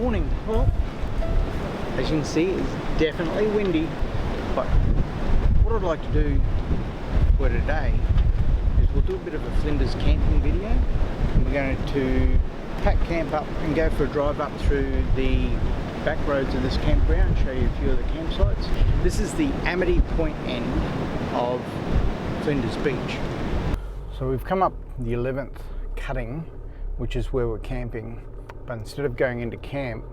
Morning. Well, as you can see, it's definitely windy, but what I'd like to do for today is we'll do a bit of a Flinders camping video, and we're going to pack camp up and go for a drive up through the back roads of this campground, show you a few of the campsites. This is the Amity Point end of Flinders Beach. So we've come up the 11th cutting, which is where we're camping, but instead of going into camp,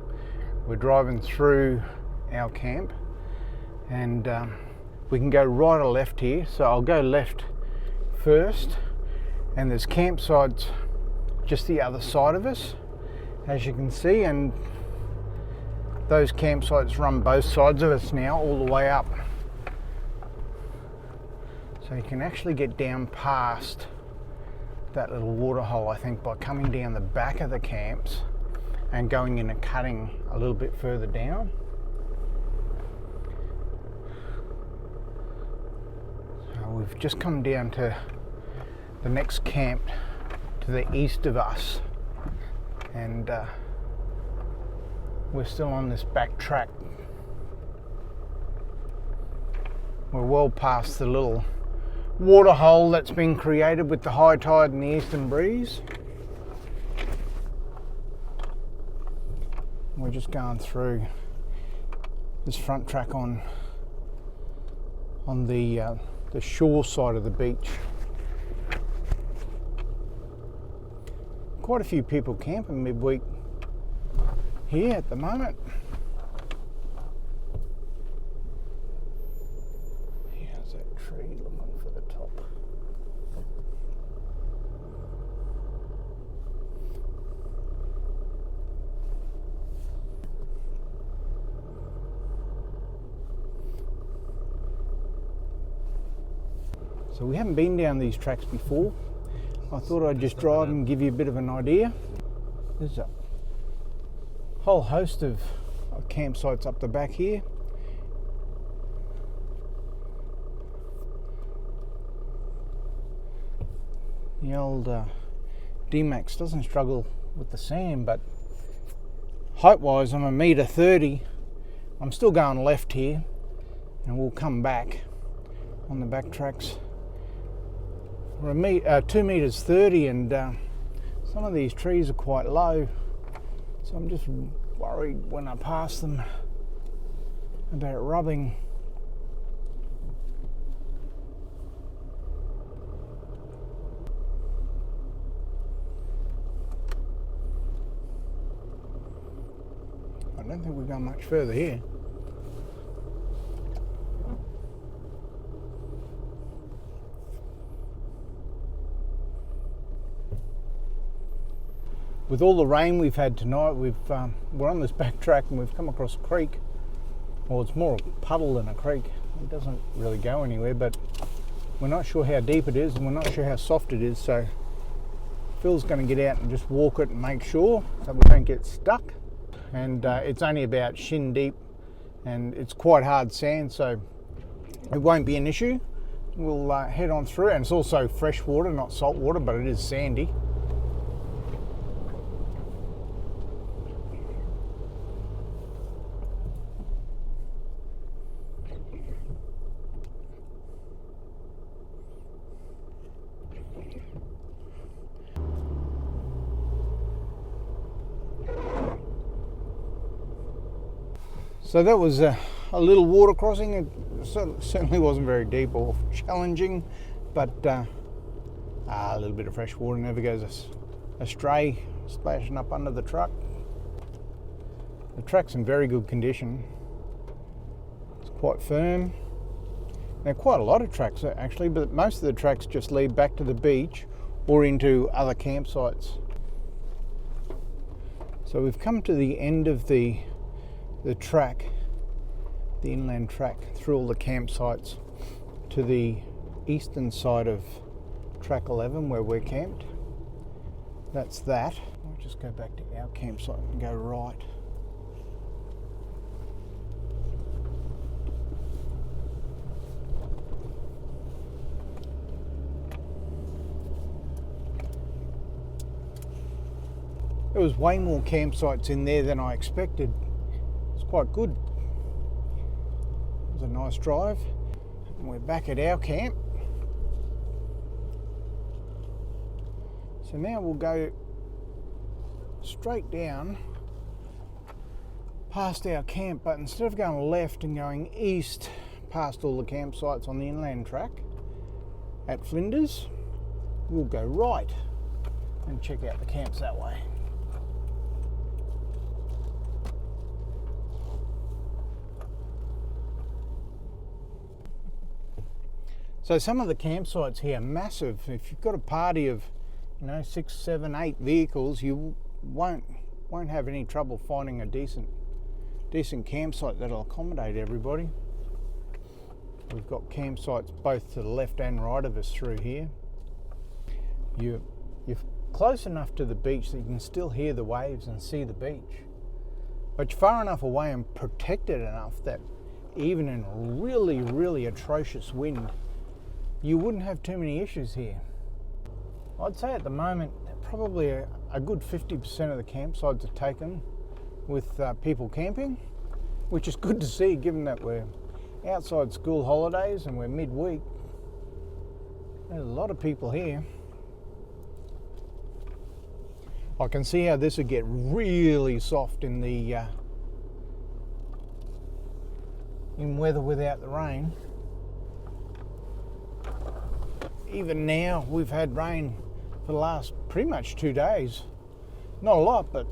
we're driving through our camp, and we can go right or left here. So I'll go left first, and there's campsites just the other side of us, as you can see, and those campsites run both sides of us now all the way up. So you can actually get down past that little water hole, I think, by coming down the back of the camps and going in and cutting a little bit further down. So we've just come down to the next camp to the east of us, and we're still on this back track. We're well past the little water hole that's been created with the high tide and the eastern breeze. We're just going through this front track on the shore side of the beach. Quite a few people camping midweek here at the moment. Here's that tree looking for the top. So we haven't been down these tracks before. I thought I'd just drive and give you a bit of an idea. There's a whole host of campsites up the back here. The old D-Max doesn't struggle with the sand, but height-wise I'm 1.30 m. I'm still going left here, and we'll come back on the back tracks. We're 2.30 meters, and some of these trees are quite low, so I'm just worried when I pass them about rubbing. I don't think we've gone much further here. With all the rain we've had tonight, we're on this back track and we've come across a creek. Well, it's more a puddle than a creek. It doesn't really go anywhere, but we're not sure how deep it is and we're not sure how soft it is, so Phil's going to get out and just walk it and make sure that we don't get stuck. And it's only about shin deep and it's quite hard sand, so it won't be an issue. We'll head on through, and it's also fresh water, not salt water, but it is sandy. So that was a little water crossing. It certainly wasn't very deep or challenging, but a little bit of fresh water never goes astray, splashing up under the truck. The track's in very good condition. It's quite firm. There are quite a lot of tracks actually, but most of the tracks just lead back to the beach or into other campsites. So we've come to the end of the track, the inland track, through all the campsites to the eastern side of track 11 where we're camped. That's that. I'll just go back to our campsite and go right. There was way more campsites in there than I expected. It's quite good. It was a nice drive. And we're back at our camp. So now we'll go straight down past our camp, but instead of going left and going east past all the campsites on the inland track at Flinders, we'll go right and check out the camps that way. So some of the campsites here are massive. If you've got a party of 6, 7, 8 vehicles, you won't have any trouble finding a decent campsite that'll accommodate everybody. We've got campsites both to the left and right of us through here. You're close enough to the beach that you can still hear the waves and see the beach, but you're far enough away and protected enough that even in really, really atrocious wind, you wouldn't have too many issues here. I'd say at the moment probably a good 50% of the campsites are taken with people camping, which is good to see given that we're outside school holidays and we're midweek. There's a lot of people here. I can see how this would get really soft in the in weather without the rain. Even now we've had rain for the last pretty much 2 days. Not a lot, but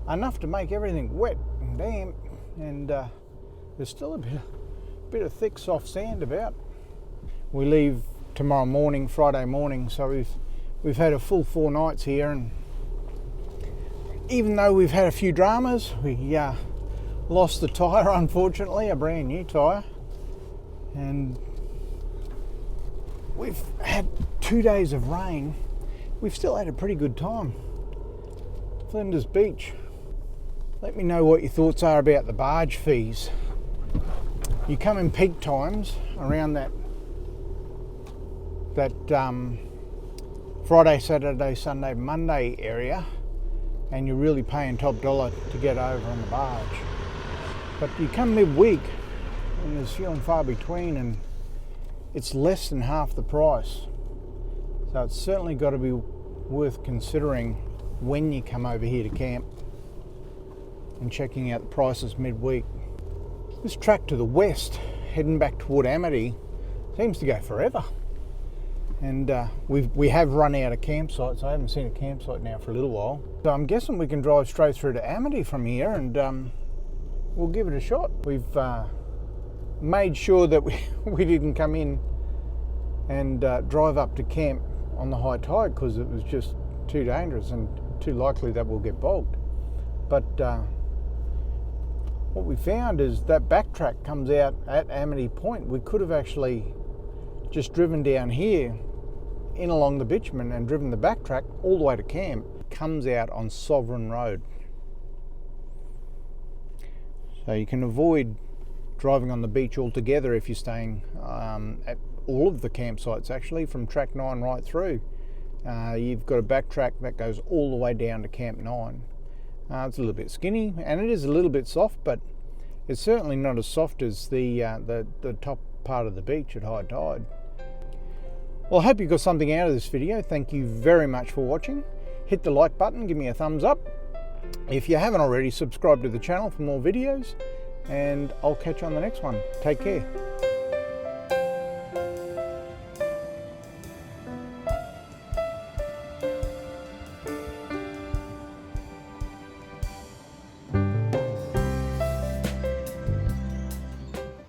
enough to make everything wet and damp, and there's still a bit of thick soft sand about. We leave tomorrow morning, Friday morning, so we've had a full 4 nights here, and even though we've had a few dramas, we lost the tyre, unfortunately, a brand new tyre, and we've had 2 days of rain. We've still had a pretty good time. Flinders Beach. Let me know what your thoughts are about the barge fees. You come in peak times around that Friday, Saturday, Sunday, Monday area, and you're really paying top dollar to get over on the barge. But you come midweek and there's few and far between, and it's less than half the price. So it's certainly got to be worth considering when you come over here to camp and checking out the prices midweek. This track to the west, heading back toward Amity, seems to go forever. And we have run out of campsites. I haven't seen a campsite now for a little while. So I'm guessing we can drive straight through to Amity from here, and we'll give it a shot. We've made sure that we didn't come in and drive up to camp on the high tide, because it was just too dangerous and too likely that we'll get bogged. But what we found is that backtrack comes out at Amity Point. We could have actually just driven down here in along the bitumen and driven the backtrack all the way to camp. It comes out on Sovereign Road. So you can avoid driving on the beach altogether if you're staying at all of the campsites, actually, from track 9 right through. You've got a backtrack that goes all the way down to Camp 9. It's a little bit skinny and it is a little bit soft, but it's certainly not as soft as the top part of the beach at high tide. Well, I hope you got something out of this video. Thank you very much for watching. Hit the like button, give me a thumbs up. If you haven't already, subscribe to the channel for more videos, and I'll catch you on the next one. Take care.